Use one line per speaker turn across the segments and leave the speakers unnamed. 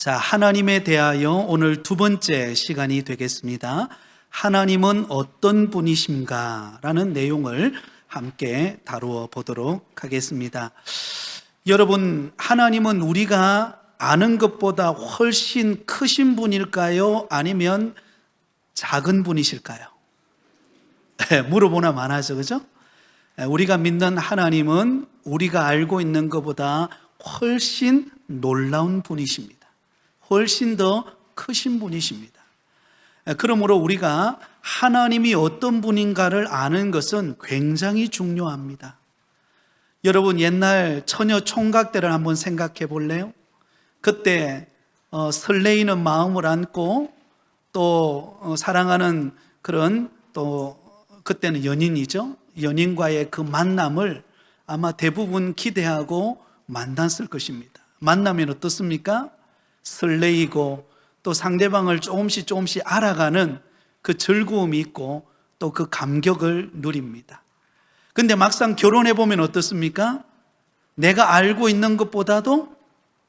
자, 하나님에 대하여 오늘 두 번째 시간이 되겠습니다. 하나님은 어떤 분이신가? 라는 내용을 함께 다루어 보도록 하겠습니다. 여러분, 하나님은 우리가 아는 것보다 훨씬 크신 분일까요? 아니면 작은 분이실까요? 물어보나 마나죠, 그죠? 우리가 믿는 하나님은 우리가 알고 있는 것보다 훨씬 놀라운 분이십니다. 훨씬 더 크신 분이십니다. 그러므로 우리가 하나님이 어떤 분인가를 아는 것은 굉장히 중요합니다. 여러분, 옛날 처녀 총각 때를 한번 생각해 볼래요? 그때 설레이는 마음을 안고 또 사랑하는 그런 또 그때는 연인이죠. 연인과의 그 만남을 아마 대부분 기대하고 만났을 것입니다. 만나면 어떻습니까? 설레이고 또 상대방을 조금씩 알아가는 그 즐거움이 있고 또 그 감격을 누립니다. 근데 막상 결혼해 보면 어떻습니까? 내가 알고 있는 것보다도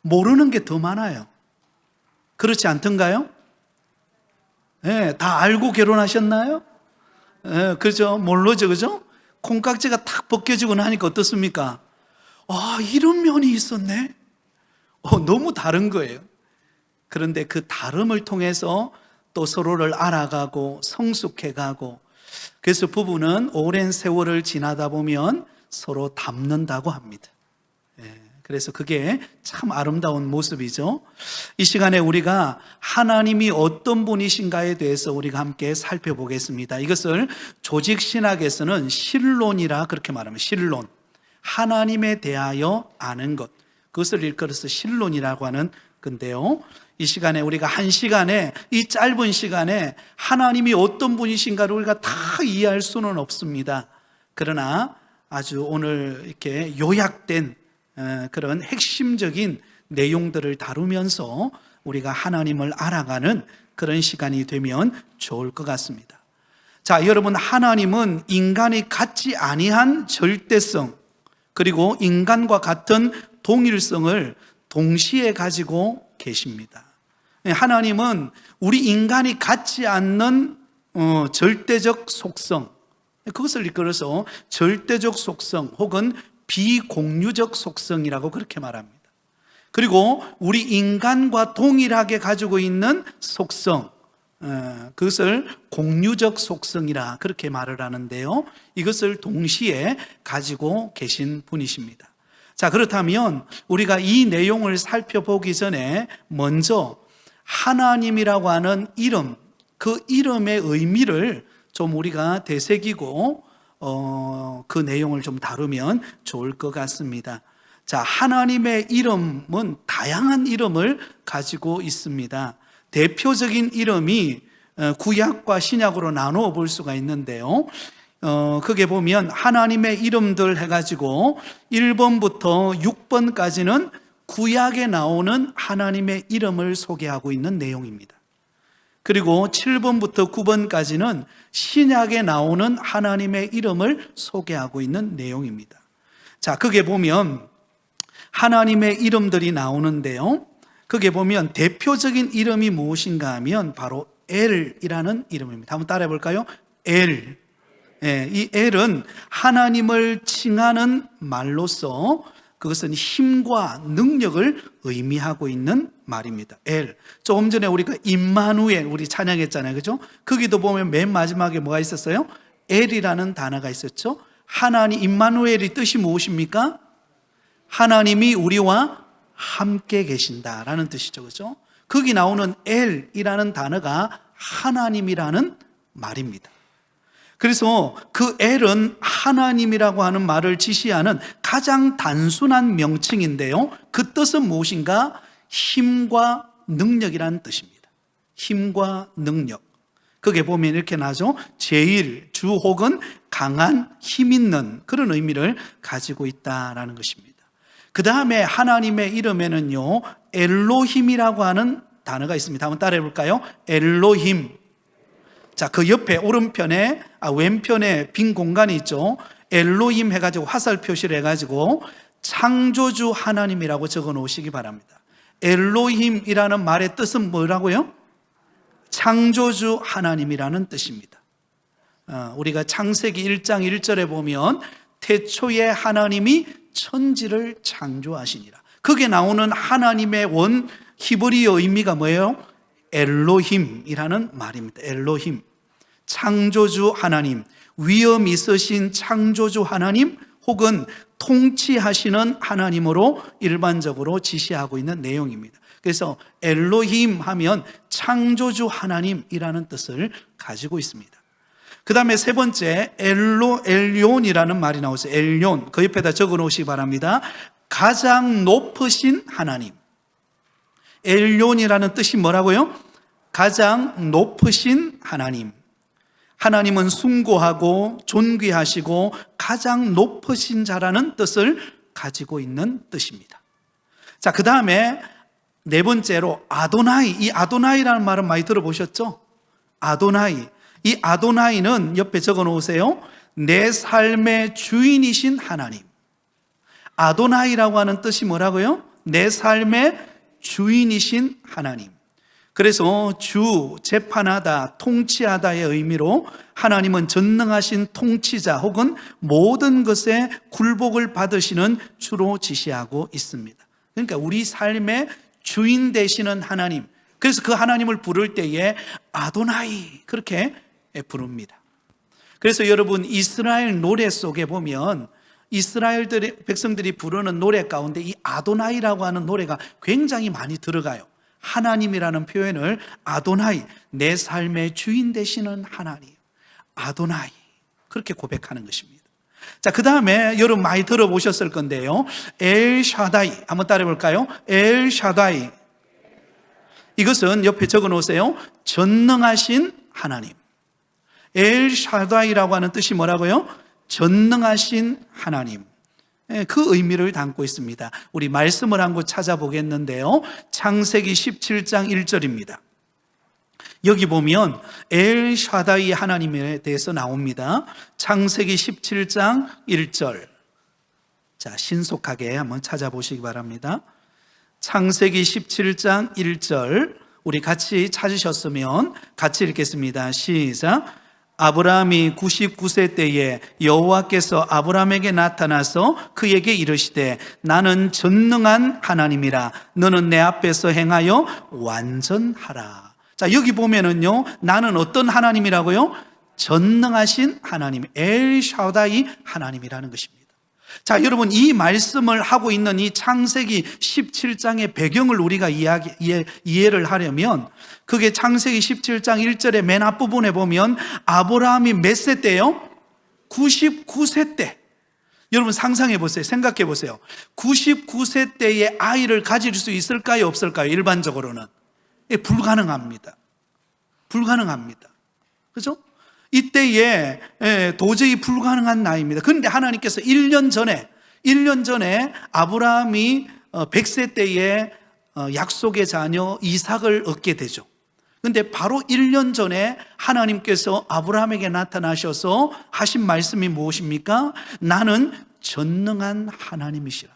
모르는 게 더 많아요. 그렇지 않던가요? 네, 다 알고 결혼하셨나요? 네, 그죠? 모르죠, 그죠? 콩깍지가 탁 벗겨지고 나니까 어떻습니까? 아, 이런 면이 있었네? 너무 다른 거예요. 그런데 그 다름을 통해서 또 서로를 알아가고 성숙해가고, 그래서 부부는 오랜 세월을 지나다 보면 서로 닮는다고 합니다. 그래서 그게 참 아름다운 모습이죠. 이 시간에 우리가 하나님이 어떤 분이신가에 대해서 우리가 함께 살펴보겠습니다. 이것을 조직신학에서는 신론이라 그렇게 말합니다. 신론, 하나님에 대하여 아는 것, 그것을 일컬어서 신론이라고 하는 건데요, 이 시간에 우리가 한 시간에, 이 짧은 시간에 하나님이 어떤 분이신가를 우리가 다 이해할 수는 없습니다. 그러나 아주 오늘 이렇게 요약된 그런 핵심적인 내용들을 다루면서 우리가 하나님을 알아가는 그런 시간이 되면 좋을 것 같습니다. 자, 여러분, 하나님은 인간이 갖지 아니한 절대성, 그리고 인간과 같은 동일성을 동시에 가지고 계십니다. 하나님은 우리 인간이 갖지 않는 절대적 속성, 그것을 이끌어서 절대적 속성 혹은 비공유적 속성이라고 그렇게 말합니다. 그리고 우리 인간과 동일하게 가지고 있는 속성, 그것을 공유적 속성이라 그렇게 말을 하는데요, 이것을 동시에 가지고 계신 분이십니다. 자, 그렇다면 우리가 이 내용을 살펴보기 전에 먼저 하나님이라고 하는 이름, 그 이름의 의미를 좀 우리가 되새기고 그 내용을 좀 다루면 좋을 것 같습니다. 자, 하나님의 이름은 다양한 이름을 가지고 있습니다. 대표적인 이름이 구약과 신약으로 나누어 볼 수가 있는데요, 그게 보면 하나님의 이름들 해가지고 1번부터 6번까지는 구약에 나오는 하나님의 이름을 소개하고 있는 내용입니다. 그리고 7번부터 9번까지는 신약에 나오는 하나님의 이름을 소개하고 있는 내용입니다. 자, 거기에 보면 하나님의 이름들이 나오는데요, 거기에 보면 대표적인 이름이 무엇인가 하면 바로 엘이라는 이름입니다. 한번 따라해 볼까요? 엘. 이 엘은 하나님을 칭하는 말로서 그것은 힘과 능력을 의미하고 있는 말입니다. 엘. 조금 전에 우리가 임마누엘 우리 찬양했잖아요, 그죠? 거기도 보면 맨 마지막에 뭐가 있었어요? 엘이라는 단어가 있었죠. 하나님, 임마누엘의 뜻이 무엇입니까? 하나님이 우리와 함께 계신다라는 뜻이죠, 그죠? 거기 나오는 엘이라는 단어가 하나님이라는 말입니다. 그래서 그 엘은 하나님이라고 하는 말을 지시하는 가장 단순한 명칭인데요, 그 뜻은 무엇인가? 힘과 능력이라는 뜻입니다. 힘과 능력. 거기에 보면 이렇게 나죠. 제일, 주 혹은 강한, 힘 있는 그런 의미를 가지고 있다라는 것입니다. 그 다음에 하나님의 이름에는요, 엘로힘이라고 하는 단어가 있습니다. 한번 따라해 볼까요? 엘로힘. 자, 그 옆에 오른편에 왼편에 빈 공간이 있죠. 엘로힘 해가지고 화살 표시를 해가지고 창조주 하나님이라고 적어 놓으시기 바랍니다. 엘로힘이라는 말의 뜻은 뭐라고요? 창조주 하나님이라는 뜻입니다. 우리가 창세기 1장 1절에 보면 태초에 하나님이 천지를 창조하시니라. 거기에 나오는 하나님의 원 히브리어 의미가 뭐예요? 엘로힘이라는 말입니다. 엘로힘, 창조주 하나님, 위엄 있으신 창조주 하나님 혹은 통치하시는 하나님으로 일반적으로 지시하고 있는 내용입니다. 그래서 엘로힘 하면 창조주 하나님이라는 뜻을 가지고 있습니다. 그 다음에 세 번째 엘론이라는 말이 나오죠. 엘론, 그 옆에다 적어 놓으시기 바랍니다. 가장 높으신 하나님. 엘론이라는 뜻이 뭐라고요? 가장 높으신 하나님. 하나님은 숭고하고 존귀하시고 가장 높으신 자라는 뜻을 가지고 있는 뜻입니다. 자, 그 다음에 네 번째로 아도나이. 이 아도나이라는 말은 많이 들어보셨죠? 아도나이. 이 아도나이는 옆에 적어 놓으세요. 내 삶의 주인이신 하나님. 아도나이라고 하는 뜻이 뭐라고요? 내 삶의 주인이신 하나님. 그래서 주, 재판하다, 통치하다의 의미로 하나님은 전능하신 통치자 혹은 모든 것에 굴복을 받으시는 주로 지시하고 있습니다. 그러니까 우리 삶의 주인 되시는 하나님. 그래서 그 하나님을 부를 때에 아도나이 그렇게 부릅니다. 그래서 여러분 이스라엘 노래 속에 보면 이스라엘 백성들이 부르는 노래 가운데 이 아도나이라고 하는 노래가 굉장히 많이 들어가요. 하나님이라는 표현을 아도나이, 내 삶의 주인 되시는 하나님, 아도나이 그렇게 고백하는 것입니다. 자, 그 다음에 여러분 많이 들어보셨을 건데요, 엘샤다이 한번 따라해 볼까요? 엘샤다이. 이것은 옆에 적어 놓으세요. 전능하신 하나님. 엘샤다이라고 하는 뜻이 뭐라고요? 전능하신 하나님. 그 의미를 담고 있습니다. 우리 말씀을 한 곳 찾아보겠는데요, 창세기 17장 1절입니다. 여기 보면 엘샤다이 하나님에 대해서 나옵니다. 창세기 17장 1절. 자, 신속하게 한번 찾아보시기 바랍니다. 창세기 17장 1절 우리 같이 찾으셨으면 같이 읽겠습니다. 시작. 아브라함이 99세 때에 여호와께서 아브라함에게 나타나서 그에게 이르시되 나는 전능한 하나님이라 너는 내 앞에서 행하여 완전하라. 자, 여기 보면은요, 나는 어떤 하나님이라고요? 전능하신 하나님, 엘샤다이 하나님이라는 것입니다. 자, 여러분 이 말씀을 하고 있는 이 창세기 17장의 배경을 우리가 이해를 하려면 그게 창세기 17장 1절의 맨 앞부분에 보면 아브라함이 몇 세 때요? 99세 때. 여러분 상상해 보세요. 생각해 보세요. 99세 때에 아이를 가질 수 있을까요? 없을까요? 일반적으로는 불가능합니다. 불가능합니다. 그렇죠? 이때에 도저히 불가능한 나이입니다. 그런데 하나님께서 1년 전에 아브라함이 100세 때에 약속의 자녀 이삭을 얻게 되죠. 그런데 바로 1년 전에 하나님께서 아브라함에게 나타나셔서 하신 말씀이 무엇입니까? 나는 전능한 하나님이시라.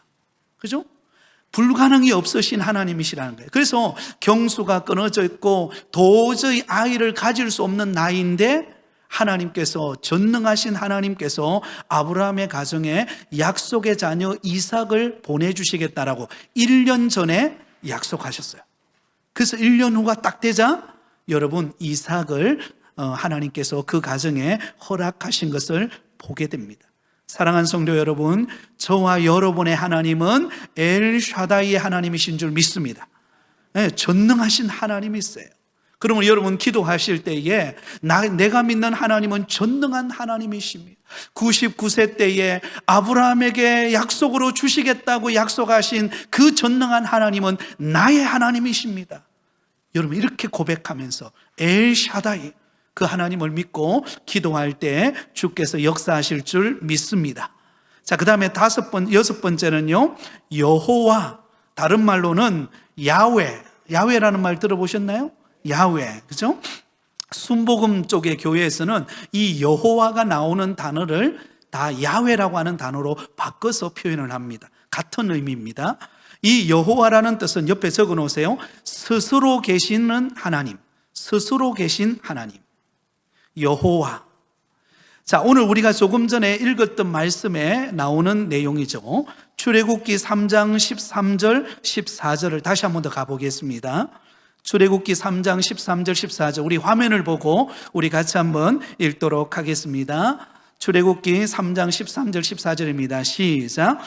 그죠? 불가능이 없으신 하나님이시라는 거예요. 그래서 경수가 끊어져 있고 도저히 아이를 가질 수 없는 나이인데 하나님께서, 전능하신 하나님께서 아브라함의 가정에 약속의 자녀 이삭을 보내주시겠다라고 1년 전에 약속하셨어요. 그래서 1년 후가 딱 되자 여러분 이삭을 하나님께서 그 가정에 허락하신 것을 보게 됩니다. 사랑하는 성도 여러분, 저와 여러분의 하나님은 엘샤다이의 하나님이신 줄 믿습니다. 전능하신 하나님이세요. 그러면 여러분 기도하실 때에 내가 믿는 하나님은 전능한 하나님이십니다. 99세 때에 아브라함에게 약속으로 주시겠다고 약속하신 그 전능한 하나님은 나의 하나님이십니다. 여러분 이렇게 고백하면서 엘샤다이 그 하나님을 믿고 기도할 때 주께서 역사하실 줄 믿습니다. 자, 그 다음에 여섯 번째는요, 여호와, 다른 말로는 야훼라는 말 들어보셨나요? 야훼, 그죠? 순복음 쪽의 교회에서는 이 여호와가 나오는 단어를 다 야훼라고 하는 단어로 바꿔서 표현을 합니다. 같은 의미입니다. 이 여호와라는 뜻은 옆에 적어 놓으세요. 스스로 계시는 하나님, 스스로 계신 하나님, 여호와. 자, 오늘 우리가 조금 전에 읽었던 말씀에 나오는 내용이죠. 출애굽기 3장 13절, 14절을 다시 한 번 더 가보겠습니다. 출애굽기 3장 13절, 14절 우리 화면을 보고 우리 같이 한번 읽도록 하겠습니다. 출애굽기 3장 13절, 14절입니다. 시작.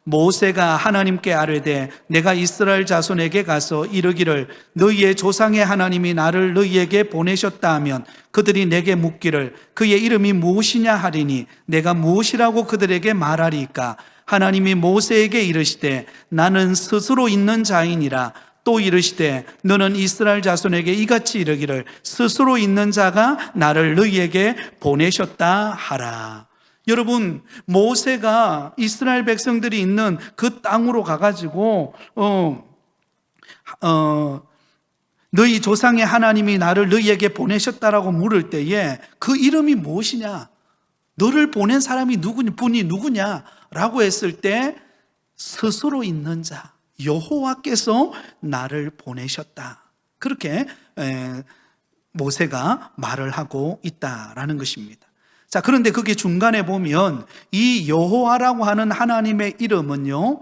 모세가 하나님께 아뢰되 내가 이스라엘 자손에게 가서 이르기를 너희의 조상의 하나님이 나를 너희에게 보내셨다 하면 그들이 내게 묻기를 그의 이름이 무엇이냐 하리니 내가 무엇이라고 그들에게 말하리까? 하나님이 모세에게 이르시되 나는 스스로 있는 자이니라. 또 이르시되 너는 이스라엘 자손에게 이같이 이르기를 스스로 있는 자가 나를 너희에게 보내셨다 하라. 여러분, 모세가 이스라엘 백성들이 있는 그 땅으로 가가지고 너희 조상의 하나님이 나를 너희에게 보내셨다라고 물을 때에 그 이름이 무엇이냐, 너를 보낸 사람이 분이 누구냐라고 했을 때 스스로 있는 자 여호와께서 나를 보내셨다, 그렇게 모세가 말을 하고 있다라는 것입니다. 자, 그런데 그게 중간에 보면 이 여호와라고 하는 하나님의 이름은요,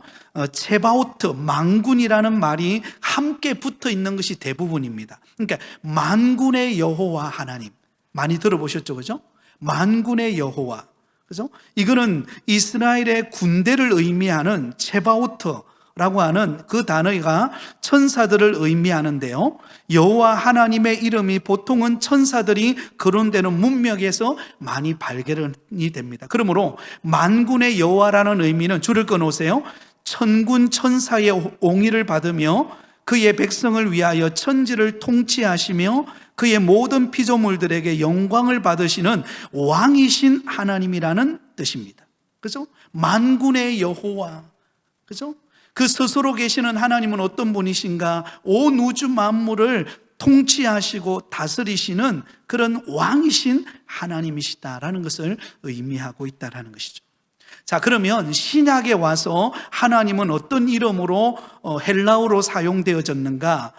체바오트, 만군이라는 말이 함께 붙어 있는 것이 대부분입니다. 그러니까 만군의 여호와 하나님, 많이 들어보셨죠, 그죠? 만군의 여호와, 그죠? 이거는 이스라엘의 군대를 의미하는 체바오트라고 하는 그 단어가 천사들을 의미하는데요, 여호와 하나님의 이름이 보통은 천사들이 거론되는 문맥에서 많이 발견이 됩니다. 그러므로 만군의 여호와라는 의미는 줄을 꺼놓으세요. 천군 천사의 옹의를 받으며 그의 백성을 위하여 천지를 통치하시며 그의 모든 피조물들에게 영광을 받으시는 왕이신 하나님이라는 뜻입니다. 그죠? 만군의 여호와, 그죠? 그 스스로 계시는 하나님은 어떤 분이신가? 온 우주 만물을 통치하시고 다스리시는 그런 왕이신 하나님이시다라는 것을 의미하고 있다라는 것이죠. 자, 그러면 신약에 와서 하나님은 어떤 이름으로 헬라어로 사용되어졌는가?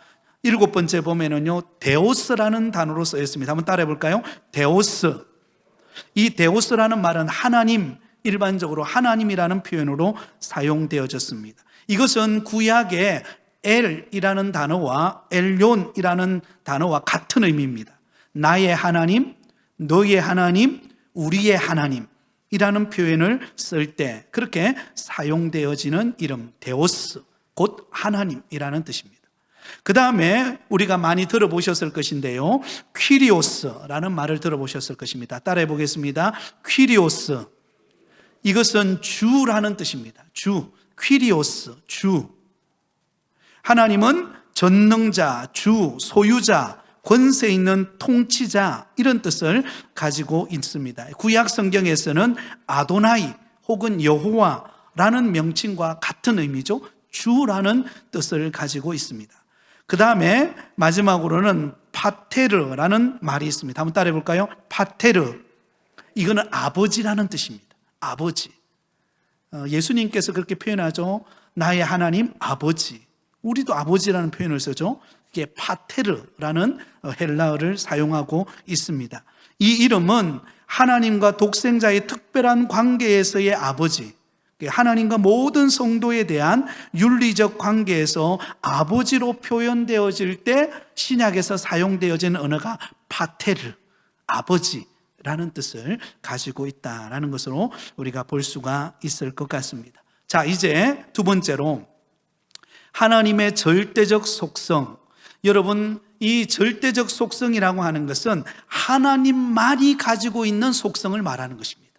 7번째 보면은요, 데오스라는 단어로 쓰였습니다. 한번 따라해 볼까요? 데오스. 이 데오스라는 말은 하나님, 일반적으로 하나님이라는 표현으로 사용되어졌습니다. 이것은 구약의 엘이라는 단어와 엘론이라는 단어와 같은 의미입니다. 나의 하나님, 너의 하나님, 우리의 하나님이라는 표현을 쓸 때 그렇게 사용되어지는 이름, 데오스, 곧 하나님이라는 뜻입니다. 그 다음에 우리가 많이 들어보셨을 것인데요, 퀴리오스라는 말을 들어보셨을 것입니다. 따라해 보겠습니다. 퀴리오스. 이것은 주라는 뜻입니다. 주, 퀴리오스, 주. 하나님은 전능자, 주, 소유자, 권세 있는 통치자, 이런 뜻을 가지고 있습니다. 구약 성경에서는 아도나이 혹은 여호와라는 명칭과 같은 의미죠. 주라는 뜻을 가지고 있습니다. 그 다음에 마지막으로는 파테르라는 말이 있습니다. 한번 따라해 볼까요? 파테르. 이거는 아버지라는 뜻입니다. 아버지. 예수님께서 그렇게 표현하죠. 나의 하나님 아버지. 우리도 아버지라는 표현을 쓰죠. 이게 파테르라는 헬라어를 사용하고 있습니다. 이 이름은 하나님과 독생자의 특별한 관계에서의 아버지, 하나님과 모든 성도에 대한 윤리적 관계에서 아버지로 표현되어질 때 신약에서 사용되어지는 언어가 파테르, 아버지라는 뜻을 가지고 있다라는 것으로 우리가 볼 수가 있을 것 같습니다. 자, 이제 두 번째로 하나님의 절대적 속성. 여러분, 이 절대적 속성이라고 하는 것은 하나님만이 가지고 있는 속성을 말하는 것입니다.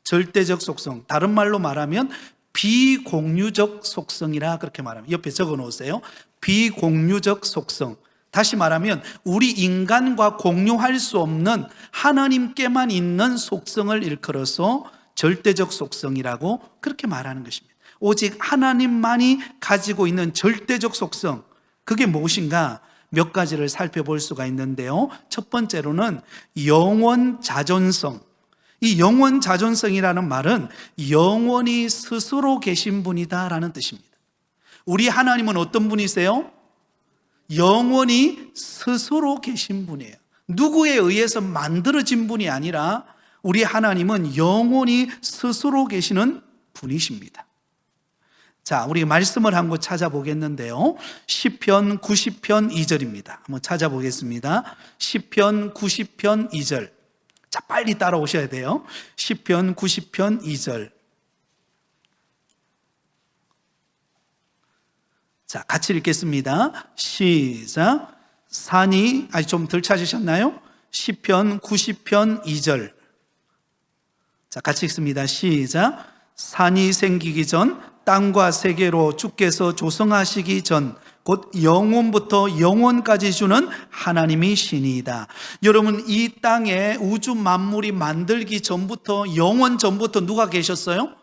절대적 속성, 다른 말로 말하면 비공유적 속성이라 그렇게 말합니다. 옆에 적어 놓으세요. 비공유적 속성. 다시 말하면 우리 인간과 공유할 수 없는 하나님께만 있는 속성을 일컬어서 절대적 속성이라고 그렇게 말하는 것입니다. 오직 하나님만이 가지고 있는 절대적 속성, 그게 무엇인가? 몇 가지를 살펴볼 수가 있는데요, 첫 번째로는 영원 자존성. 이 영원 자존성이라는 말은 영원히 스스로 계신 분이다라는 뜻입니다. 우리 하나님은 어떤 분이세요? 영원히 스스로 계신 분이에요. 누구에 의해서 만들어진 분이 아니라 우리 하나님은 영원히 스스로 계시는 분이십니다. 자, 우리 말씀을 한번 찾아보겠는데요. 시편 90편 2절입니다. 한번 찾아보겠습니다. 시편 90편 2절. 자, 빨리 따라오셔야 돼요. 시편 90편 2절. 자, 같이 읽겠습니다. 시작. 산이, 아직 좀 덜 찾으셨나요? 시편 90편 2절. 자, 같이 읽습니다. 시작. 산이 생기기 전, 땅과 세계로 주께서 조성하시기 전, 곧 영원부터 영원까지 주는 하나님이 신이다. 여러분, 이 땅에 우주 만물이 만들기 전부터, 영원 전부터 누가 계셨어요?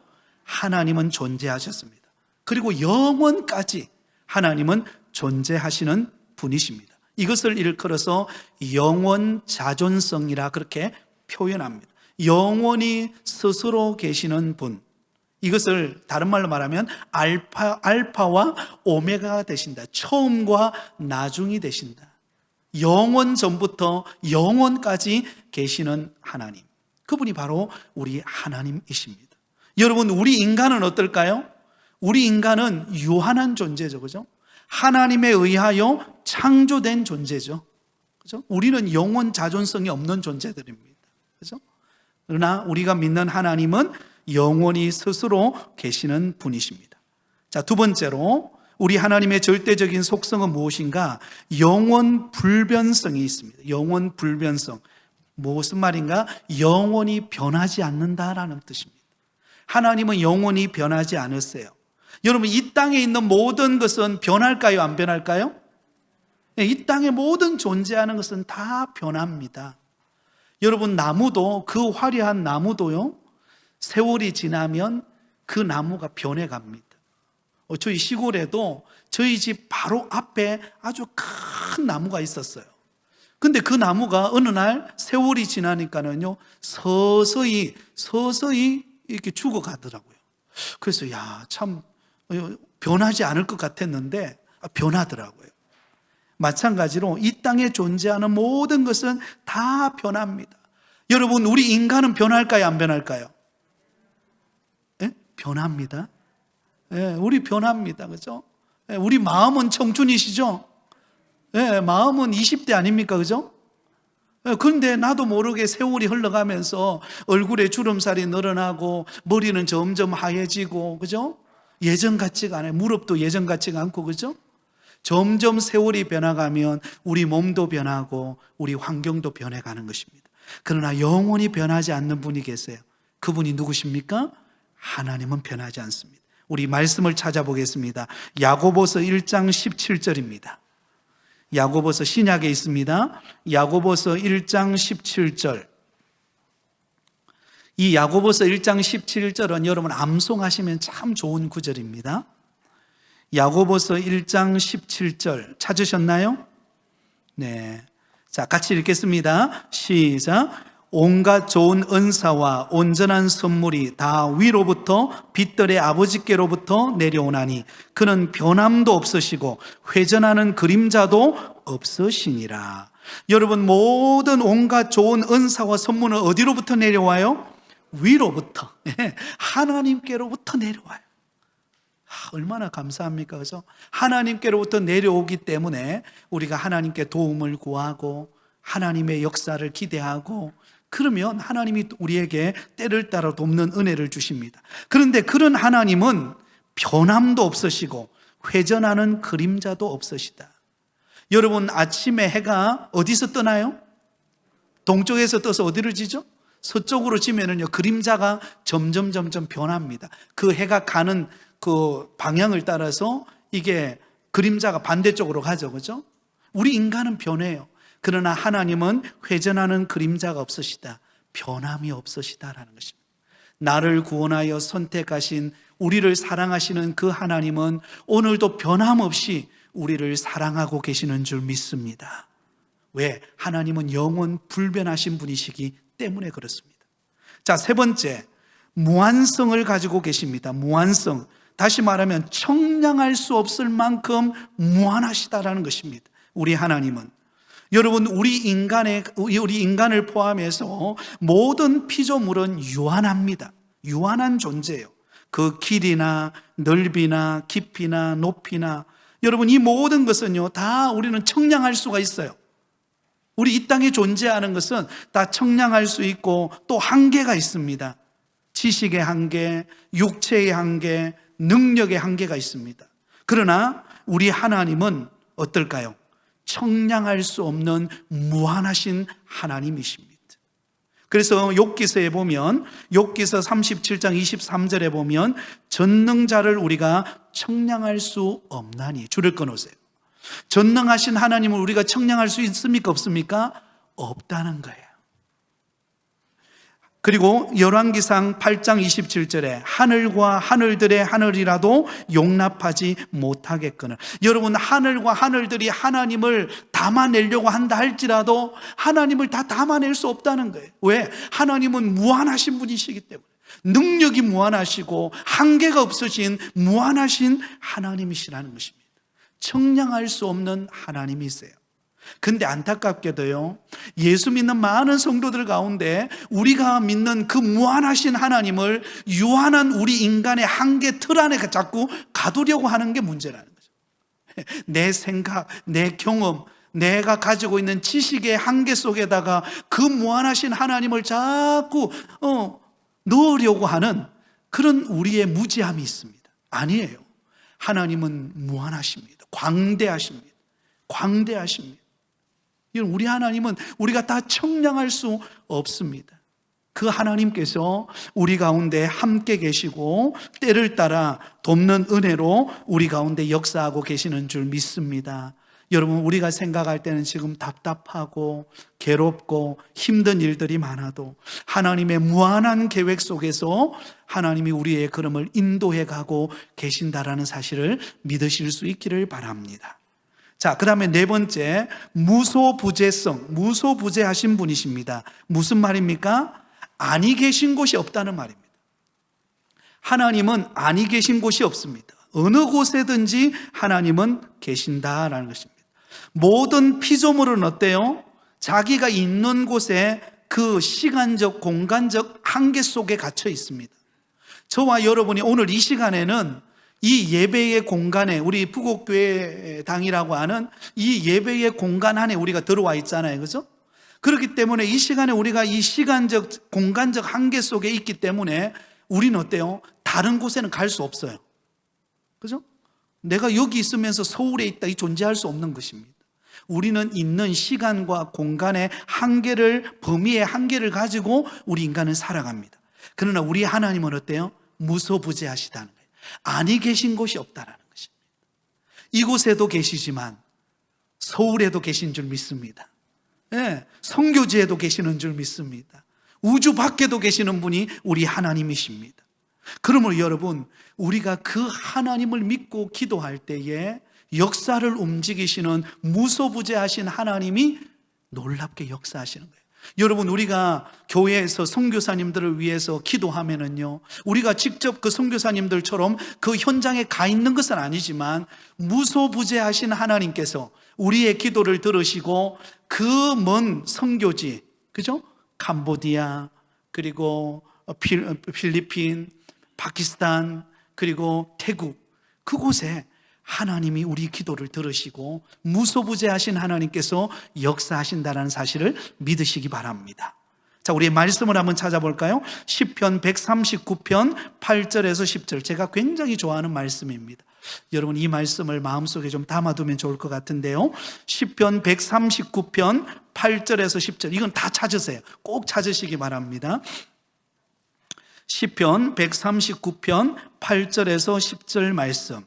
하나님은 존재하셨습니다. 그리고 영원까지 하나님은 존재하시는 분이십니다. 이것을 일컬어서 영원 자존성이라 그렇게 표현합니다. 영원히 스스로 계시는 분, 이것을 다른 말로 말하면 알파와 오메가가 되신다. 처음과 나중이 되신다. 영원 전부터 영원까지 계시는 하나님, 그분이 바로 우리 하나님이십니다. 여러분, 우리 인간은 어떨까요? 우리 인간은 유한한 존재죠. 그죠? 하나님에 의하여 창조된 존재죠. 그죠? 우리는 영원 자존성이 없는 존재들입니다. 그죠? 그러나 우리가 믿는 하나님은 영원히 스스로 계시는 분이십니다. 자, 두 번째로 우리 하나님의 절대적인 속성은 무엇인가? 영원 불변성이 있습니다. 영원 불변성. 무슨 말인가? 영원히 변하지 않는다라는 뜻입니다. 하나님은 영원히 변하지 않으세요. 여러분, 이 땅에 있는 모든 것은 변할까요? 안 변할까요? 이 땅의 모든 존재하는 것은 다 변합니다. 여러분, 나무도, 그 화려한 나무도요, 세월이 지나면 그 나무가 변해갑니다. 저희 시골에도 저희 집 바로 앞에 아주 큰 나무가 있었어요. 근데 그 나무가 어느 날 세월이 지나니까는요, 서서히 이렇게 죽어가더라고요. 그래서 참 변하지 않을 것 같았는데 변하더라고요. 마찬가지로 이 땅에 존재하는 모든 것은 다 변합니다. 여러분, 우리 인간은 변할까요? 안 변할까요? 변합니다. 우리 변합니다. 그죠? 우리 마음은 청춘이시죠? 마음은 20대 아닙니까? 그죠? 그런데 나도 모르게 세월이 흘러가면서 얼굴에 주름살이 늘어나고 머리는 점점 하얘지고, 그죠? 예전 같지가 않아요. 무릎도 예전 같지가 않고, 그죠? 점점 세월이 변해가면 우리 몸도 변하고 우리 환경도 변해가는 것입니다. 그러나 영원히 변하지 않는 분이 계세요. 그분이 누구십니까? 하나님은 변하지 않습니다. 우리 말씀을 찾아보겠습니다. 야고보서 1장 17절입니다. 야고보서, 신약에 있습니다. 야고보서 1장 17절. 이 야고보서 1장 17절은 여러분 암송하시면 참 좋은 구절입니다. 야고보서 1장 17절 찾으셨나요? 네. 자, 같이 읽겠습니다. 시작. 온갖 좋은 은사와 온전한 선물이 다 위로부터 빛들의 아버지께로부터 내려오나니 그는 변함도 없으시고 회전하는 그림자도 없으시니라. 여러분, 모든 온갖 좋은 은사와 선물은 어디로부터 내려와요? 위로부터, 하나님께로부터 내려와요. 얼마나 감사합니까? 그죠? 하나님께로부터 내려오기 때문에 우리가 하나님께 도움을 구하고 하나님의 역사를 기대하고, 그러면 하나님이 우리에게 때를 따라 돕는 은혜를 주십니다. 그런데 그런 하나님은 변함도 없으시고 회전하는 그림자도 없으시다. 여러분, 아침에 해가 어디서 뜨나요? 동쪽에서 떠서 어디로 지죠? 서쪽으로 지면은요, 그림자가 점점 변합니다. 그 해가 가는 그 방향을 따라서 이게 그림자가 반대쪽으로 가죠. 그죠? 우리 인간은 변해요. 그러나 하나님은 회전하는 그림자가 없으시다. 변함이 없으시다라는 것입니다. 나를 구원하여 선택하신, 우리를 사랑하시는 그 하나님은 오늘도 변함없이 우리를 사랑하고 계시는 줄 믿습니다. 왜? 하나님은 영원 불변하신 분이시기 때문에 그렇습니다. 자, 세 번째, 무한성을 가지고 계십니다. 무한성. 다시 말하면 청량할 수 없을 만큼 무한하시다라는 것입니다. 우리 하나님은. 여러분, 우리 인간을 포함해서 모든 피조물은 유한합니다. 유한한 존재예요. 그 길이나 넓이나 깊이나 높이나, 여러분, 이 모든 것은요, 다 우리는 청량할 수가 있어요. 우리 이 땅에 존재하는 것은 다 청량할 수 있고 또 한계가 있습니다. 지식의 한계, 육체의 한계, 능력의 한계가 있습니다. 그러나 우리 하나님은 어떨까요? 청량할 수 없는 무한하신 하나님이십니다. 그래서 욥기서에 보면, 욥기서 37장 23절에 보면 전능자를 우리가 청량할 수 없나니, 줄을 끊으세요. 전능하신 하나님을 우리가 청량할 수 있습니까? 없습니까? 없다는 거예요. 그리고 열왕기상 8장 27절에 하늘과 하늘들의 하늘이라도 용납하지 못하겠거늘. 여러분, 하늘과 하늘들이 하나님을 담아내려고 한다 할지라도 하나님을 다 담아낼 수 없다는 거예요. 왜? 하나님은 무한하신 분이시기 때문에. 능력이 무한하시고 한계가 없으신 무한하신 하나님이시라는 것입니다. 청량할 수 없는 하나님이세요. 근데 안타깝게도요, 예수 믿는 많은 성도들 가운데 우리가 믿는 그 무한하신 하나님을 유한한 우리 인간의 한계 틀 안에 자꾸 가두려고 하는 게 문제라는 거죠. 내 생각, 내 경험, 내가 가지고 있는 지식의 한계 속에다가 그 무한하신 하나님을 자꾸 넣으려고 하는 그런 우리의 무지함이 있습니다. 아니에요. 하나님은 무한하십니다. 광대하십니다. 광대하십니다. 우리 하나님은 우리가 다 청량할 수 없습니다. 그 하나님께서 우리 가운데 함께 계시고 때를 따라 돕는 은혜로 우리 가운데 역사하고 계시는 줄 믿습니다. 여러분, 우리가 생각할 때는 지금 답답하고 괴롭고 힘든 일들이 많아도 하나님의 무한한 계획 속에서 하나님이 우리의 걸음을 인도해 가고 계신다라는 사실을 믿으실 수 있기를 바랍니다. 자, 그 다음에 네 번째, 무소부재성, 무소부재하신 분이십니다. 무슨 말입니까? 아니 계신 곳이 없다는 말입니다. 하나님은 아니 계신 곳이 없습니다. 어느 곳에든지 하나님은 계신다라는 것입니다. 모든 피조물은 어때요? 자기가 있는 곳에 그 시간적, 공간적 한계 속에 갇혀 있습니다. 저와 여러분이 오늘 이 시간에는 이 예배의 공간에, 우리 부곡교회당이라고 하는 이 예배의 공간 안에 우리가 들어와 있잖아요. 그죠? 그렇기 때문에 이 시간에 우리가 이 시간적, 공간적 한계 속에 있기 때문에 우리는 어때요? 다른 곳에는 갈 수 없어요. 그죠? 내가 여기 있으면서 서울에 있다, 이 존재할 수 없는 것입니다. 우리는 있는 시간과 공간의 한계를, 범위의 한계를 가지고 우리 인간은 살아갑니다. 그러나 우리 하나님은 어때요? 무소부재하시다는 거예요. 아니 계신 곳이 없다라는 것입니다. 이곳에도 계시지만 서울에도 계신 줄 믿습니다. 네, 성교지에도 계시는 줄 믿습니다. 우주 밖에도 계시는 분이 우리 하나님이십니다. 그러므로 여러분, 우리가 그 하나님을 믿고 기도할 때에 역사를 움직이시는 무소부재하신 하나님이 놀랍게 역사하시는 거예요. 여러분, 우리가 교회에서 선교사님들을 위해서 기도하면은요, 우리가 직접 그 선교사님들처럼 그 현장에 가 있는 것은 아니지만 무소부재하신 하나님께서 우리의 기도를 들으시고 그 먼 선교지, 그죠? 캄보디아, 그리고 필리핀, 파키스탄, 그리고 태국, 그곳에 하나님이 우리 기도를 들으시고 무소부재하신 하나님께서 역사하신다는 사실을 믿으시기 바랍니다. 자, 우리의 말씀을 한번 찾아볼까요? 시편 139편 8절에서 10절, 제가 굉장히 좋아하는 말씀입니다. 여러분, 이 말씀을 마음속에 좀 담아두면 좋을 것 같은데요. 시편 139편 8절에서 10절, 이건 다 찾으세요. 꼭 찾으시기 바랍니다. 시편 139편 8절에서 10절 말씀.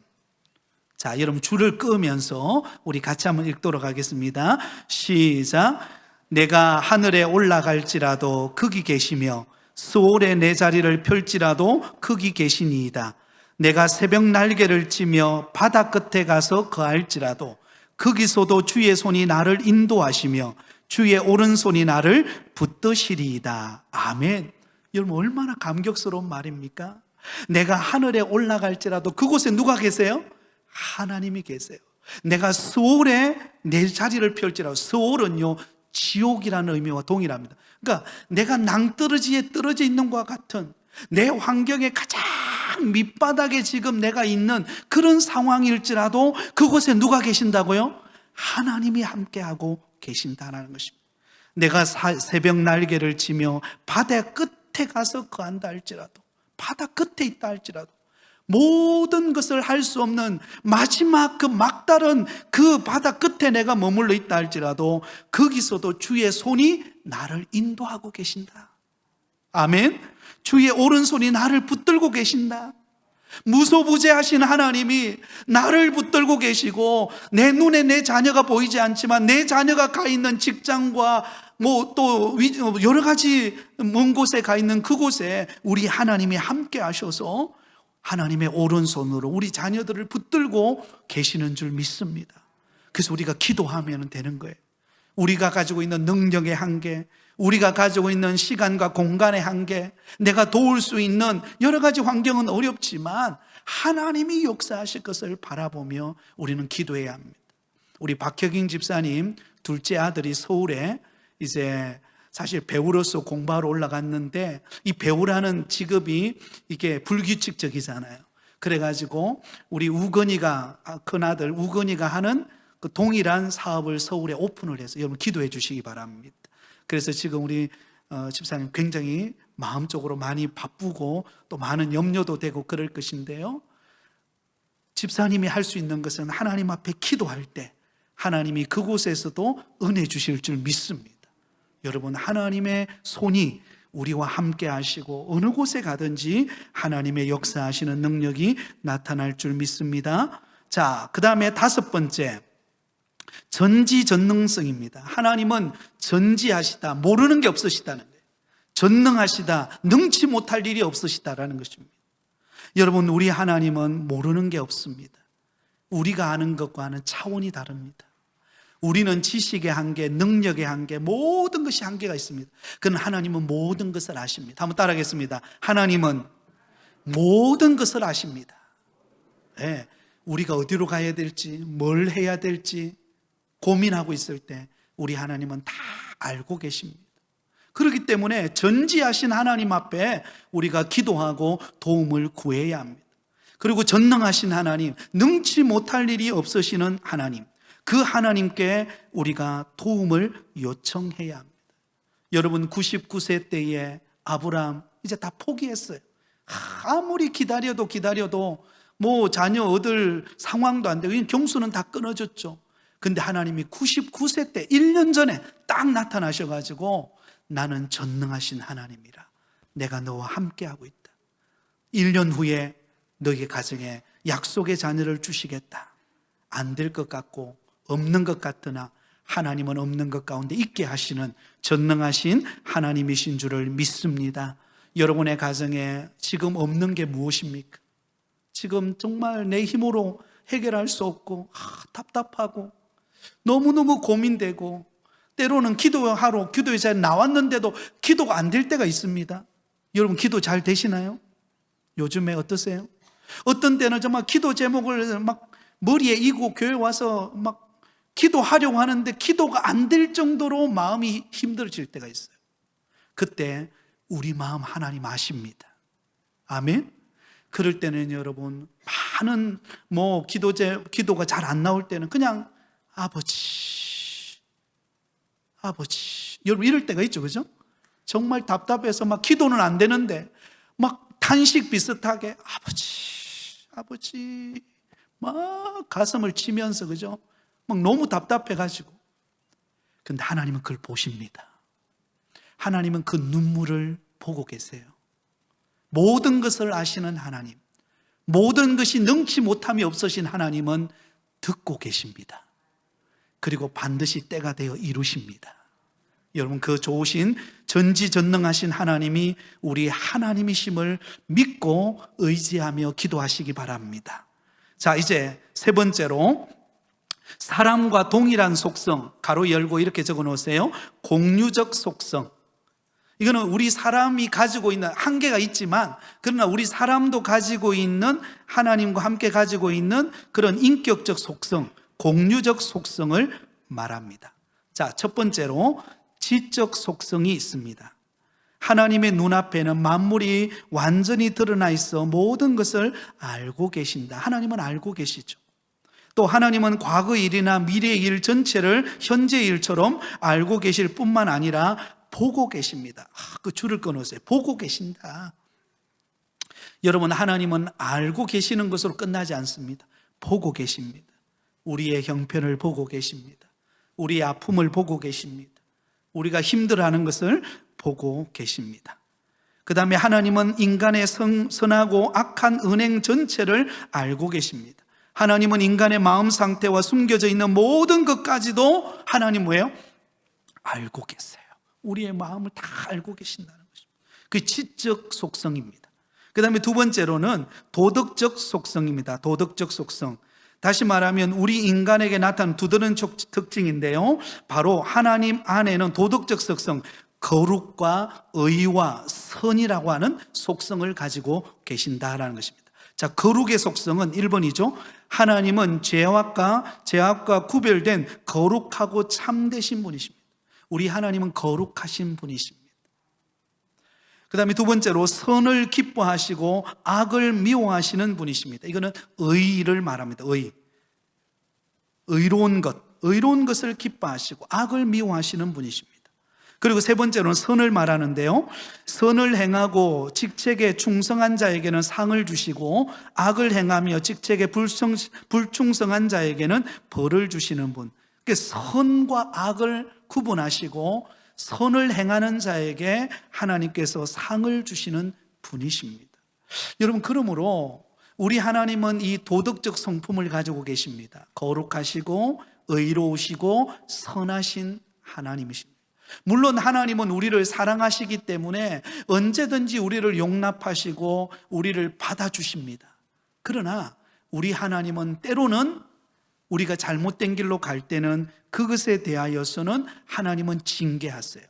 자, 여러분 줄을 끄면서 우리 같이 한번 읽도록 하겠습니다. 시작. 내가 하늘에 올라갈지라도 거기 계시며 수월에 내 자리를 펼지라도 거기 계시니이다. 내가 새벽 날개를 치며 바다 끝에 가서 거할지라도 거기서도 주의 손이 나를 인도하시며 주의 오른손이 나를 붙드시리이다. 아멘. 여러분, 얼마나 감격스러운 말입니까? 내가 하늘에 올라갈지라도 그곳에 누가 계세요? 하나님이 계세요. 내가 스올에 내 자리를 펼지라도, 스올은요 지옥이라는 의미와 동일합니다. 그러니까 내가 낭떠러지에 떨어져 있는 것과 같은, 내 환경의 가장 밑바닥에 지금 내가 있는 그런 상황일지라도 그곳에 누가 계신다고요? 하나님이 함께하고 계신다는 것입니다. 내가 새벽 날개를 치며 바다 끝에 가서 거한다 할지라도, 바다 끝에 있다 할지라도, 모든 것을 할 수 없는 마지막 그 막다른 그 바다 끝에 내가 머물러 있다 할지라도 거기서도 주의 손이 나를 인도하고 계신다. 아멘. 주의 오른손이 나를 붙들고 계신다. 무소부재하신 하나님이 나를 붙들고 계시고, 내 눈에 내 자녀가 보이지 않지만 내 자녀가 가 있는 직장과 또 여러 가지 먼 곳에 가 있는 그곳에 우리 하나님이 함께 하셔서 하나님의 오른손으로 우리 자녀들을 붙들고 계시는 줄 믿습니다. 그래서 우리가 기도하면 되는 거예요. 우리가 가지고 있는 능력의 한계, 우리가 가지고 있는 시간과 공간의 한계, 내가 도울 수 있는 여러 가지 환경은 어렵지만 하나님이 역사하실 것을 바라보며 우리는 기도해야 합니다. 우리 박혁인 집사님 둘째 아들이 서울에 이제 사실 배우로서 공부하러 올라갔는데, 이 배우라는 직업이 이게 불규칙적이잖아요. 그래가지고 우리 우건이가, 큰아들 우건이가 하는 그 동일한 사업을 서울에 오픈을 해서 여러분 기도해 주시기 바랍니다. 그래서 지금 우리 집사님 굉장히 마음적으로 많이 바쁘고 또 많은 염려도 되고 그럴 것인데요, 집사님이 할 수 있는 것은 하나님 앞에 기도할 때 하나님이 그곳에서도 은혜 주실 줄 믿습니다. 여러분, 하나님의 손이 우리와 함께 하시고 어느 곳에 가든지 하나님의 역사하시는 능력이 나타날 줄 믿습니다. 자, 그 다음에 다섯 번째, 전지전능성입니다. 하나님은 전지하시다, 모르는 게 없으시다는 거예요. 전능하시다, 능치 못할 일이 없으시다라는 것입니다. 여러분, 우리 하나님은 모르는 게 없습니다. 우리가 아는 것과는 차원이 다릅니다. 우리는 지식의 한계, 능력의 한계, 모든 것이 한계가 있습니다. 그러나 하나님은 모든 것을 아십니다. 한번 따라하겠습니다. 하나님은 모든 것을 아십니다. 네, 우리가 어디로 가야 될지, 뭘 해야 될지 고민하고 있을 때 우리 하나님은 다 알고 계십니다. 그렇기 때문에 전지하신 하나님 앞에 우리가 기도하고 도움을 구해야 합니다. 그리고 전능하신 하나님, 능치 못할 일이 없으시는 하나님, 그 하나님께 우리가 도움을 요청해야 합니다. 여러분, 99세 때에 아브라함 이제 다 포기했어요. 아무리 기다려도 뭐 자녀 얻을 상황도 안 되고 경수는 다 끊어졌죠. 근데 하나님이 99세 때 1년 전에 딱 나타나셔가지고 나는 전능하신 하나님이라, 내가 너와 함께하고 있다. 1년 후에 너희 가정에 약속의 자녀를 주시겠다. 안 될 것 같고 없는 것 같으나 하나님은 없는 것 가운데 있게 하시는 전능하신 하나님이신 줄을 믿습니다. 여러분의 가정에 지금 없는 게 무엇입니까? 지금 정말 내 힘으로 해결할 수 없고 답답하고 너무너무 고민되고, 때로는 기도하러 기도의 자리에 나왔는데도 기도가 안 될 때가 있습니다. 여러분, 기도 잘 되시나요? 요즘에 어떠세요? 어떤 때는 정말 기도 제목을 막 머리에 이고 교회 와서 막 기도하려고 하는데 기도가 안 될 정도로 마음이 힘들어질 때가 있어요. 그때 우리 마음 하나님 아십니다. 아멘. 그럴 때는 여러분, 많은 기도가 잘 안 나올 때는 그냥 아버지 여러분, 이럴 때가 있죠, 그죠? 정말 답답해서 막 기도는 안 되는데 막 탄식 비슷하게 아버지 막 가슴을 치면서, 그죠? 막 너무 답답해가지고. 근데 하나님은 그걸 보십니다. 하나님은 그 눈물을 보고 계세요. 모든 것을 아시는 하나님, 모든 것이 능치 못함이 없으신 하나님은 듣고 계십니다. 그리고 반드시 때가 되어 이루십니다. 여러분, 그 좋으신 전지전능하신 하나님이 우리 하나님이심을 믿고 의지하며 기도하시기 바랍니다. 자, 이제 세 번째로, 사람과 동일한 속성, 가로 열고 이렇게 적어 놓으세요. 공유적 속성. 이거는 우리 사람이 가지고 있는 한계가 있지만, 그러나 우리 사람도 가지고 있는, 하나님과 함께 가지고 있는 그런 인격적 속성, 공유적 속성을 말합니다. 자, 첫 번째로 지적 속성이 있습니다. 하나님의 눈앞에는 만물이 완전히 드러나 있어 모든 것을 알고 계신다. 하나님은 알고 계시죠. 또 하나님은 과거 일이나 미래 일 전체를 현재 일처럼 알고 계실 뿐만 아니라 보고 계십니다. 그 줄을 끊으세요. 보고 계신다. 여러분, 하나님은 알고 계시는 것으로 끝나지 않습니다. 보고 계십니다. 우리의 형편을 보고 계십니다. 우리의 아픔을 보고 계십니다. 우리가 힘들어하는 것을 보고 계십니다. 그 다음에 하나님은 인간의 선하고 악한 은행 전체를 알고 계십니다. 하나님은 인간의 마음 상태와 숨겨져 있는 모든 것까지도 하나님 뭐예요? 알고 계세요. 우리의 마음을 다 알고 계신다는 것입니다. 그 지적 속성입니다. 그 다음에 두 번째로는 도덕적 속성입니다. 도덕적 속성. 다시 말하면 우리 인간에게 나타나는 두 다른 특징인데요, 바로 하나님 안에는 도덕적 속성, 거룩과 의와 선이라고 하는 속성을 가지고 계신다라는 것입니다. 자, 거룩의 속성은 1번이죠. 하나님은 죄악과 구별된 거룩하고 참되신 분이십니다. 우리 하나님은 거룩하신 분이십니다. 그 다음에 두 번째로 선을 기뻐하시고 악을 미워하시는 분이십니다. 이거는 의를 말합니다. 의로운 것을 기뻐하시고 악을 미워하시는 분이십니다. 그리고 세 번째로는 선을 말하는데요, 선을 행하고 직책에 충성한 자에게는 상을 주시고 악을 행하며 직책에 불충성한 자에게는 벌을 주시는 분. 선과 악을 구분하시고 선을 행하는 자에게 하나님께서 상을 주시는 분이십니다. 여러분, 그러므로 우리 하나님은 이 도덕적 성품을 가지고 계십니다. 거룩하시고 의로우시고 선하신 하나님이십니다. 물론 하나님은 우리를 사랑하시기 때문에 언제든지 우리를 용납하시고 우리를 받아주십니다. 그러나 우리 하나님은 때로는 우리가 잘못된 길로 갈 때는 그것에 대하여서는 하나님은 징계하세요.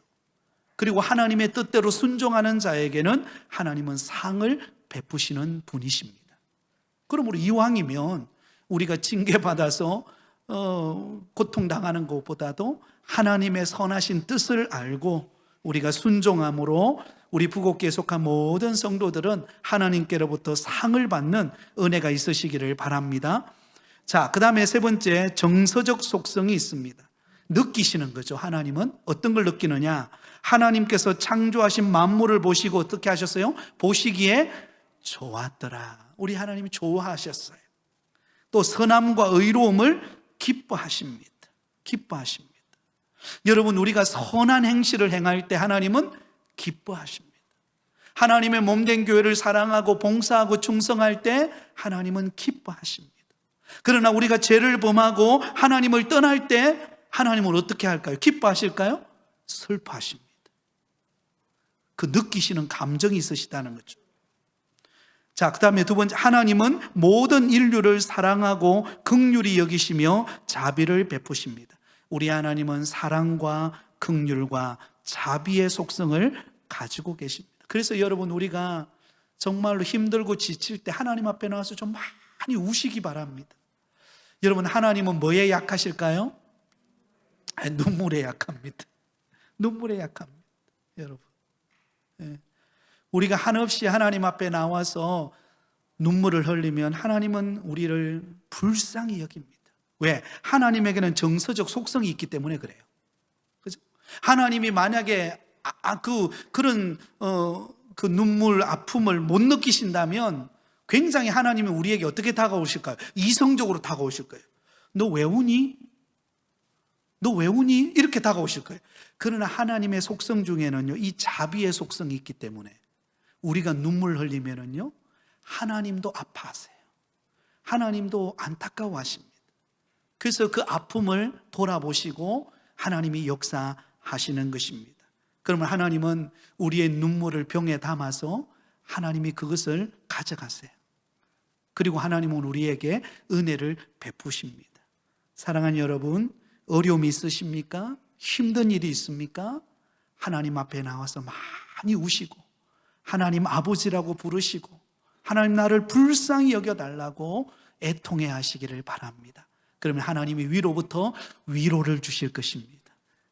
그리고 하나님의 뜻대로 순종하는 자에게는 하나님은 상을 베푸시는 분이십니다. 그러므로 이왕이면 우리가 징계받아서 고통당하는 것보다도 하나님의 선하신 뜻을 알고 우리가 순종함으로 우리 부곡교에 속한 모든 성도들은 하나님께로부터 상을 받는 은혜가 있으시기를 바랍니다. 자, 그 다음에 세 번째, 정서적 속성이 있습니다. 느끼시는 거죠. 하나님은 어떤 걸 느끼느냐? 하나님께서 창조하신 만물을 보시고 어떻게 하셨어요? 보시기에 좋았더라. 우리 하나님이 좋아하셨어요. 또 선함과 의로움을 기뻐하십니다. 여러분, 우리가 선한 행실을 행할 때 하나님은 기뻐하십니다. 하나님의 몸된 교회를 사랑하고 봉사하고 충성할 때 하나님은 기뻐하십니다. 그러나 우리가 죄를 범하고 하나님을 떠날 때 하나님은 어떻게 할까요? 기뻐하실까요? 슬퍼하십니다. 그 느끼시는 감정이 있으시다는 거죠. 자, 그 다음에 두 번째, 하나님은 모든 인류를 사랑하고 긍휼히 여기시며 자비를 베푸십니다. 우리 하나님은 사랑과 긍휼과 자비의 속성을 가지고 계십니다. 그래서 여러분, 우리가 정말로 힘들고 지칠 때 하나님 앞에 나와서 좀 많이 우시기 바랍니다. 여러분, 하나님은 뭐에 약하실까요? 눈물에 약합니다. 눈물에 약합니다. 여러분, 우리가 한없이 하나님 앞에 나와서 눈물을 흘리면 하나님은 우리를 불쌍히 여깁니다. 왜? 하나님에게는 정서적 속성이 있기 때문에 그래요. 그죠? 하나님이 만약에 그런 눈물, 아픔을 못 느끼신다면 굉장히 하나님이 우리에게 어떻게 다가오실까요? 이성적으로 다가오실 거예요. 너 왜 우니? 너 왜 우니? 이렇게 다가오실 거예요. 그러나 하나님의 속성 중에는요, 이 자비의 속성이 있기 때문에 우리가 눈물 흘리면은요, 하나님도 아파하세요. 하나님도 안타까워하십니다. 그래서 그 아픔을 돌아보시고 하나님이 역사하시는 것입니다. 그러면 하나님은 우리의 눈물을 병에 담아서 하나님이 그것을 가져가세요. 그리고 하나님은 우리에게 은혜를 베푸십니다. 사랑하는 여러분, 어려움이 있으십니까? 힘든 일이 있습니까? 하나님 앞에 나와서 많이 우시고 하나님 아버지라고 부르시고 하나님 나를 불쌍히 여겨달라고 애통해 하시기를 바랍니다. 그러면 하나님이 위로부터 위로를 주실 것입니다.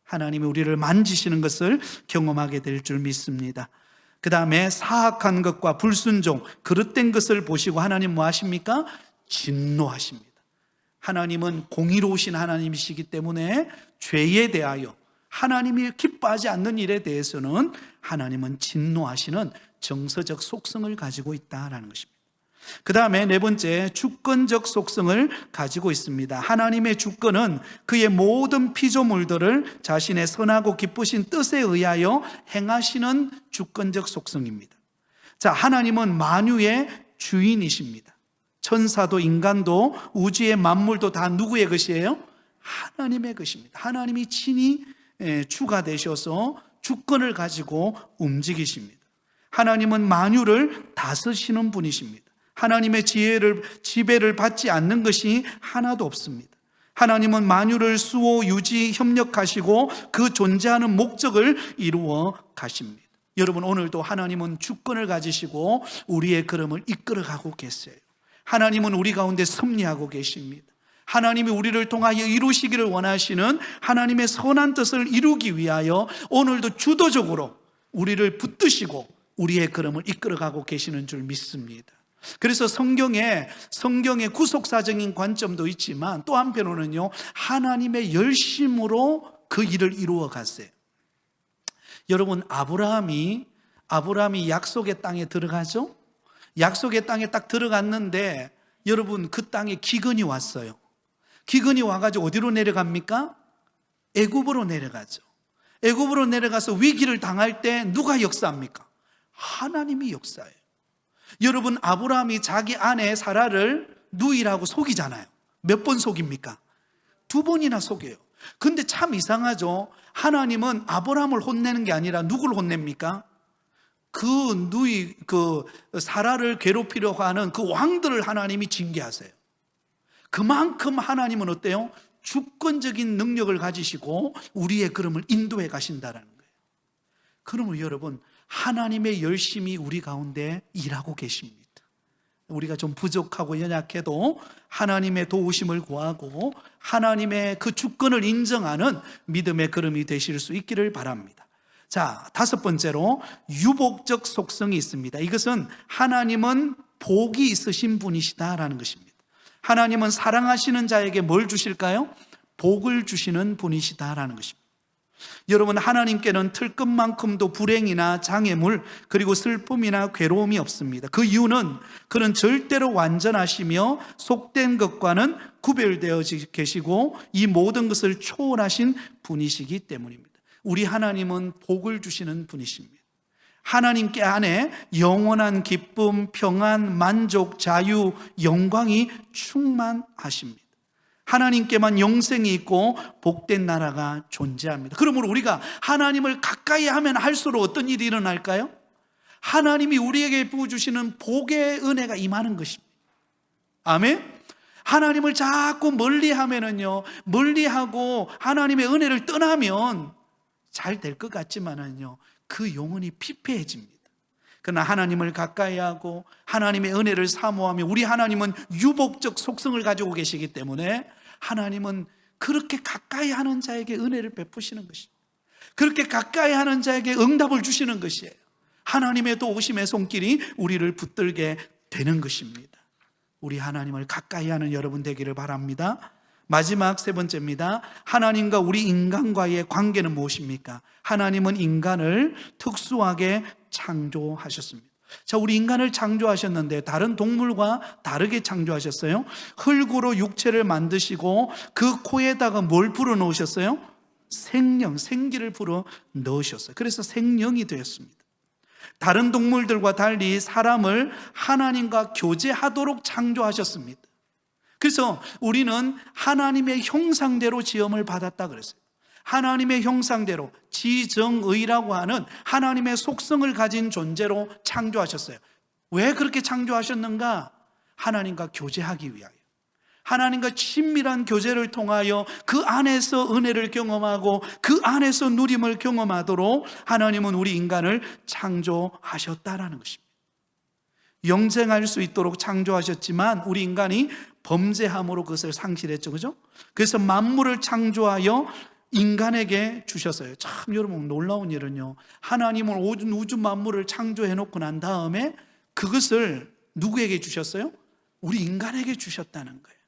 하나님이 우리를 만지시는 것을 경험하게 될 줄 믿습니다. 그 다음에 사악한 것과 불순종, 그릇된 것을 보시고 하나님 뭐 하십니까? 진노하십니다. 하나님은 공의로우신 하나님이시기 때문에 죄에 대하여 하나님이 기뻐하지 않는 일에 대해서는 하나님은 진노하시는 정서적 속성을 가지고 있다는 것입니다. 그 다음에 네 번째, 주권적 속성을 가지고 있습니다. 하나님의 주권은 그의 모든 피조물들을 자신의 선하고 기쁘신 뜻에 의하여 행하시는 주권적 속성입니다. 자, 하나님은 만유의 주인이십니다. 천사도 인간도 우주의 만물도 다 누구의 것이에요? 하나님의 것입니다. 하나님이 친히 주가 되셔서 주권을 가지고 움직이십니다. 하나님은 만유를 다스리시는 분이십니다. 하나님의 지배를 받지 않는 것이 하나도 없습니다. 하나님은 만유를 수호, 유지, 협력하시고 그 존재하는 목적을 이루어 가십니다. 여러분, 오늘도 하나님은 주권을 가지시고 우리의 걸음을 이끌어가고 계세요. 하나님은 우리 가운데 섭리하고 계십니다. 하나님이 우리를 통하여 이루시기를 원하시는 하나님의 선한 뜻을 이루기 위하여 오늘도 주도적으로 우리를 붙드시고 우리의 걸음을 이끌어가고 계시는 줄 믿습니다. 그래서 성경의 구속사적인 관점도 있지만 또 한편으로는요, 하나님의 열심으로 그 일을 이루어 갔어요. 여러분, 아브라함이 약속의 땅에 들어가죠? 약속의 땅에 딱 들어갔는데 여러분, 그 땅에 기근이 왔어요. 기근이 와가지고 어디로 내려갑니까? 애굽으로 내려가죠. 애굽으로 내려가서 위기를 당할 때 누가 역사합니까? 하나님이 역사해요. 여러분, 아브라함이 자기 아내 사라를 누이라고 속이잖아요. 몇 번 속입니까? 2번이나 속여요. 근데 참 이상하죠. 하나님은 아브라함을 혼내는 게 아니라 누구를 혼냅니까? 그 사라를 괴롭히려고 하는 그 왕들을 하나님이 징계하세요. 그만큼 하나님은 어때요? 주권적인 능력을 가지시고 우리의 걸음을 인도해 가신다는 거예요. 그러면 여러분, 하나님의 열심히 우리 가운데 일하고 계십니다. 우리가 좀 부족하고 연약해도 하나님의 도우심을 구하고 하나님의 그 주권을 인정하는 믿음의 걸음이 되실 수 있기를 바랍니다. 자, 5번째로 유복적 속성이 있습니다. 이것은 하나님은 복이 있으신 분이시다라는 것입니다. 하나님은 사랑하시는 자에게 뭘 주실까요? 복을 주시는 분이시다라는 것입니다. 여러분, 하나님께는 틀끝만큼도 불행이나 장애물 그리고 슬픔이나 괴로움이 없습니다. 그 이유는 그는 절대로 완전하시며 속된 것과는 구별되어 계시고 이 모든 것을 초월하신 분이시기 때문입니다. 우리 하나님은 복을 주시는 분이십니다. 하나님께 안에 영원한 기쁨, 평안, 만족, 자유, 영광이 충만하십니다. 하나님께만 영생이 있고 복된 나라가 존재합니다. 그러므로 우리가 하나님을 가까이 하면 할수록 어떤 일이 일어날까요? 하나님이 우리에게 부어주시는 복의 은혜가 임하는 것입니다. 아멘? 하나님을 자꾸 멀리하면은요, 멀리하고 하나님의 은혜를 떠나면 잘 될 것 같지만은요, 그 영혼이 피폐해집니다. 그러나 하나님을 가까이 하고 하나님의 은혜를 사모하며 우리 하나님은 유복적 속성을 가지고 계시기 때문에 하나님은 그렇게 가까이 하는 자에게 은혜를 베푸시는 것입니다. 그렇게 가까이 하는 자에게 응답을 주시는 것이에요. 하나님의 도우심의 손길이 우리를 붙들게 되는 것입니다. 우리 하나님을 가까이 하는 여러분 되기를 바랍니다. 마지막 3번째입니다. 하나님과 우리 인간과의 관계는 무엇입니까? 하나님은 인간을 특수하게 창조하셨습니다. 자, 우리 인간을 창조하셨는데 다른 동물과 다르게 창조하셨어요. 흙으로 육체를 만드시고 그 코에다가 뭘 불어 넣으셨어요? 생명, 생기를 불어 넣으셨어요. 그래서 생명이 되었습니다. 다른 동물들과 달리 사람을 하나님과 교제하도록 창조하셨습니다. 그래서 우리는 하나님의 형상대로 지음을 받았다 그랬어요. 하나님의 형상대로 지정의라고 하는 하나님의 속성을 가진 존재로 창조하셨어요. 왜 그렇게 창조하셨는가? 하나님과 교제하기 위하여, 하나님과 친밀한 교제를 통하여 그 안에서 은혜를 경험하고 그 안에서 누림을 경험하도록 하나님은 우리 인간을 창조하셨다라는 것입니다. 영생할 수 있도록 창조하셨지만 우리 인간이 범죄함으로 그것을 상실했죠. 그죠? 그래서 만물을 창조하여 인간에게 주셨어요. 참 여러분 놀라운 일은요, 하나님은 온 우주 만물을 창조해 놓고 난 다음에 그것을 누구에게 주셨어요? 우리 인간에게 주셨다는 거예요.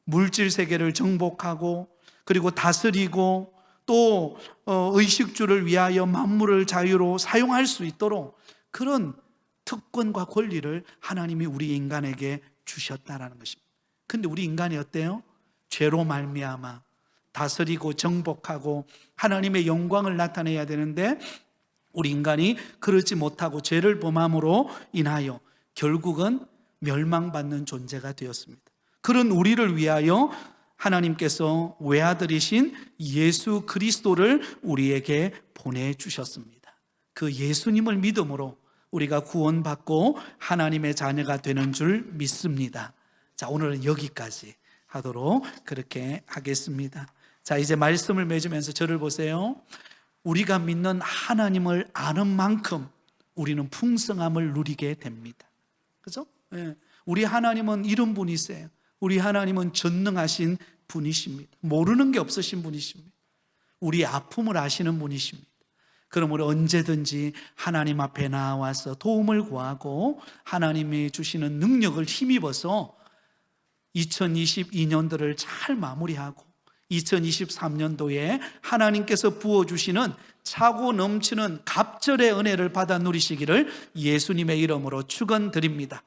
물질 세계를 정복하고 그리고 다스리고 또 의식주를 위하여 만물을 자유로 사용할 수 있도록 그런 특권과 권리를 하나님이 우리 인간에게 주셨다라는 것입니다. 근데 우리 인간이 어때요? 죄로 말미암아 다스리고 정복하고 하나님의 영광을 나타내야 되는데 우리 인간이 그렇지 못하고 죄를 범함으로 인하여 결국은 멸망받는 존재가 되었습니다. 그런 우리를 위하여 하나님께서 외아들이신 예수 그리스도를 우리에게 보내주셨습니다. 그 예수님을 믿음으로 우리가 구원받고 하나님의 자녀가 되는 줄 믿습니다. 자, 오늘은 여기까지 하도록 그렇게 하겠습니다. 자, 이제 말씀을 맺으면서 저를 보세요. 우리가 믿는 하나님을 아는 만큼 우리는 풍성함을 누리게 됩니다. 그죠? 예. 우리 하나님은 이런 분이세요. 우리 하나님은 전능하신 분이십니다. 모르는 게 없으신 분이십니다. 우리 아픔을 아시는 분이십니다. 그러므로 언제든지 하나님 앞에 나와서 도움을 구하고 하나님이 주시는 능력을 힘입어서 2022년도를 잘 마무리하고 2023년도에 하나님께서 부어주시는 차고 넘치는 갑절의 은혜를 받아 누리시기를 예수님의 이름으로 축원드립니다.